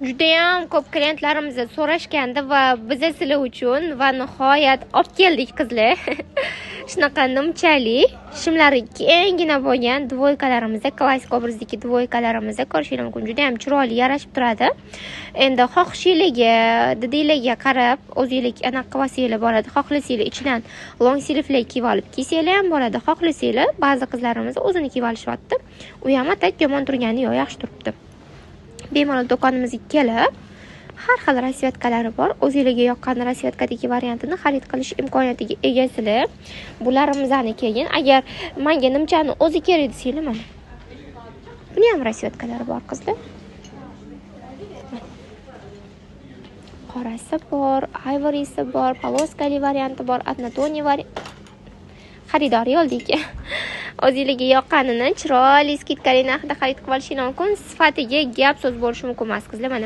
Judayam ko'p klientlarimiz so'rashgandi va biz sizlar uchun va nihoyat olib keldik qizlar. Shunaqa nimchali, shimlari kenggina bo'lgan dvoykalarimizni, klassik obrazdagi dvoykalarimizni ko'rishingiz mumkin. Judayam chiroyli yarashib turadi. Endi xohishingizga, didingizga qarab o'zingiz anaqa qilsanglar bo'ladi. Xohlasanglar ichidan long sleeve kiyib olib kiysanglar ham bo'ladi. Xohlasanglar ba'zi qizlarimiz o'zini kiyib olishyapti. U ham atak yomon turgani yo'q, yaxshi turibdi. Bemalol do'konimizga kelib, har xil rasvetkalari bor. O'zingizga yoqqan rasvetkadagi variantini xarid qilish imkoniyatiga egasizlar. Bularimizni keyin agar menga nimchani o'zi kerak desanglar, mana. Buni ham rasvetkalari bor qizlar. Qorasi bor, ivorysi bor, poloskali varianti bor, однотонный variant. Xaridor yo'ldik. O'zingizga yoqqanini chiroyli skidkali narxda xarid qilib olishingiz mumkin. Sifatiga gap so'z bo'lishi mumkin emas qizlar. Mana